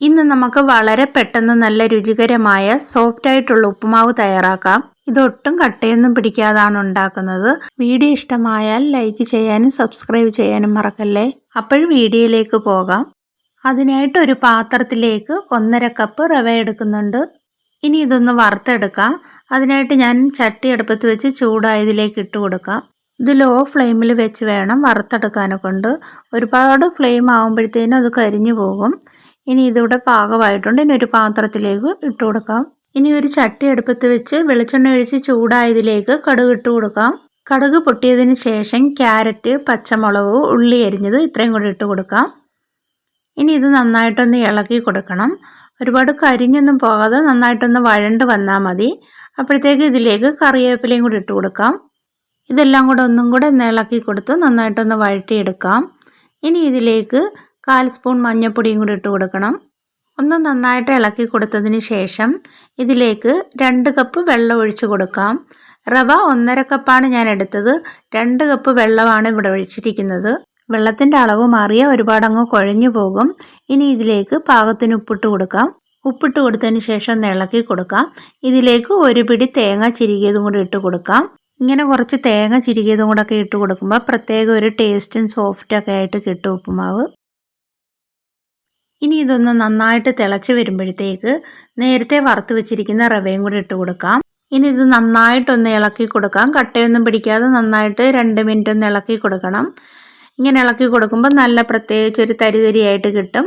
ഇന്ന് നമുക്ക് വളരെ പെട്ടെന്ന് നല്ല രുചികരമായ സോഫ്റ്റ് ആയിട്ടുള്ള ഉപ്പുമാവ് തയ്യാറാക്കാം. ഇതൊട്ടും കട്ടയൊന്നും പിടിക്കാതാണ് ഉണ്ടാക്കുന്നത്. വീഡിയോ ഇഷ്ടമായാൽ ലൈക്ക് ചെയ്യാനും സബ്സ്ക്രൈബ് ചെയ്യാനും മറക്കല്ലേ. അപ്പോൾ വീഡിയോയിലേക്ക് പോകാം. അതിനായിട്ട് ഒരു പാത്രത്തിലേക്ക് 1.5 കപ്പ് റവ എടുക്കുന്നുണ്ട്. ഇനി ഇതൊന്ന് വറുത്തെടുക്കാം. അതിനായിട്ട് ഞാൻ ചട്ടി അടുപ്പത്ത് വെച്ച് ചൂടായതിലേക്ക് ഇട്ട് കൊടുക്കാം. ഇത് ലോ ഫ്ലെയിമിൽ വെച്ച് വേണം വറുത്തെടുക്കാനെ കൊണ്ട്. ഒരുപാട് ഫ്ലെയിം ആകുമ്പോഴത്തേനും അത് കരിഞ്ഞു പോകും. ഇനി ഇതിവിടെ പാകമായിട്ടുണ്ട്. ഇനി ഒരു പാത്രത്തിലേക്ക് ഇട്ട് കൊടുക്കാം. ഇനി ഒരു ചട്ടി അടുപ്പത്ത് വെച്ച് വെളിച്ചെണ്ണ ഒഴിച്ച് ചൂടായതിലേക്ക് കടുക് ഇട്ട് കൊടുക്കാം. കടുക് പൊട്ടിയതിന് ശേഷം ക്യാരറ്റ്, പച്ചമുളക്, ഉള്ളി അരിഞ്ഞത് ഇത്രയും കൂടി ഇട്ട് കൊടുക്കാം. ഇനി ഇത് നന്നായിട്ടൊന്ന് ഇളക്കി കൊടുക്കണം. ഒരുപാട് കരിഞ്ഞൊന്നും പോകാതെ നന്നായിട്ടൊന്ന് വഴണ്ട് വന്നാൽ മതി. അപ്പോഴത്തേക്ക് ഇതിലേക്ക് കറിവേപ്പിലയും കൂടി ഇട്ട് കൊടുക്കാം. ഇതെല്ലാം കൂടെ ഒന്നും കൂടെ ഒന്ന് ഇളക്കി കൊടുത്ത് നന്നായിട്ടൊന്ന് വഴറ്റിയെടുക്കാം. ഇനി ഇതിലേക്ക് 1/4 സ്പൂൺ മഞ്ഞൾപ്പൊടിയും കൂടി ഇട്ട് കൊടുക്കണം. ഒന്ന് നന്നായിട്ട് ഇളക്കി കൊടുത്തതിന് ശേഷം ഇതിലേക്ക് 2 കപ്പ് വെള്ളം ഒഴിച്ച് കൊടുക്കാം. റവ 1.5 കപ്പാണ് ഞാൻ എടുത്തത്. 2 കപ്പ് വെള്ളമാണ് ഇവിടെ ഒഴിച്ചിരിക്കുന്നത്. വെള്ളത്തിൻ്റെ അളവ് മാറിയാൽ ഒരുപാടങ്ങ് കുഴഞ്ഞു പോകും. ഇനി ഇതിലേക്ക് പാകത്തിന് ഉപ്പിട്ട് കൊടുക്കാം. ഉപ്പിട്ട് കൊടുത്തതിന് ശേഷം ഒന്ന് ഇളക്കി കൊടുക്കാം. ഇതിലേക്ക് ഒരു പിടി തേങ്ങ ചിരികിയതും കൂടി ഇട്ട് കൊടുക്കാം. ഇങ്ങനെ കുറച്ച് തേങ്ങ ചിരികിയതും കൂടെ ഒക്കെ ഇട്ട് കൊടുക്കുമ്പോൾ പ്രത്യേക ഒരു ടേസ്റ്റും സോഫ്റ്റൊക്കെ ആയിട്ട് കിട്ടും ഉപ്പുമാവ്. ഇനി ഇതൊന്ന് നന്നായിട്ട് തിളച്ച് വരുമ്പോഴത്തേക്ക് നേരത്തെ വറുത്ത് വെച്ചിരിക്കുന്ന റവയും കൂടി ഇട്ട് കൊടുക്കാം. ഇനി ഇത് നന്നായിട്ടൊന്ന് ഇളക്കി കൊടുക്കാം. കട്ടയൊന്നും പിടിക്കാതെ നന്നായിട്ട് 2 മിനിറ്റ് ഒന്ന് ഇളക്കി കൊടുക്കണം. ഇങ്ങനെ ഇളക്കി കൊടുക്കുമ്പോൾ നല്ല പ്രത്യേകിച്ച് ഒരു തരിതരിയായിട്ട് കിട്ടും.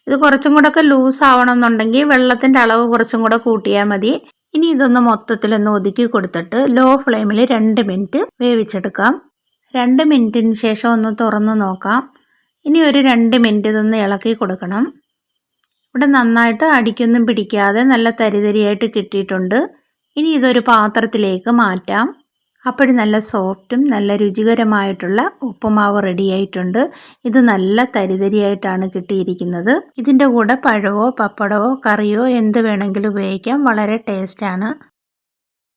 ഇത് കുറച്ചും കൂടെ ഒക്കെ ലൂസ് ആവണമെന്നുണ്ടെങ്കിൽ വെള്ളത്തിൻ്റെ അളവ് കുറച്ചും കൂടെ കൂട്ടിയാൽ മതി. ഇനി ഇതൊന്ന് മൊത്തത്തിലൊന്ന് ഒതുക്കി കൊടുത്തിട്ട് ലോ ഫ്ലെയിമിൽ 2 മിനിറ്റ് വേവിച്ചെടുക്കാം. 2 മിനിറ്റിന് ശേഷം ഒന്ന് തുറന്ന് നോക്കാം. ഇനി ഒരു 2 മിനിറ്റ് ഇതൊന്ന് ഇളക്കി കൊടുക്കണം. ഇവിടെ നന്നായിട്ട് അടിക്കൊന്നും പിടിക്കാതെ നല്ല തരിതരിയായിട്ട് കിട്ടിയിട്ടുണ്ട്. ഇനി ഇതൊരു പാത്രത്തിലേക്ക് മാറ്റാം. അപ്പോഴും നല്ല സോഫ്റ്റും നല്ല രുചികരമായിട്ടുള്ള ഉപ്പുമാവ് റെഡിയായിട്ടുണ്ട്. ഇത് നല്ല തരിതരിയായിട്ടാണ് കിട്ടിയിരിക്കുന്നത്. ഇതിൻ്റെ കൂടെ പഴമോ പപ്പടമോ കറിയോ എന്ത് വേണമെങ്കിലും ഉപയോഗിക്കാം. വളരെ ടേസ്റ്റാണ്.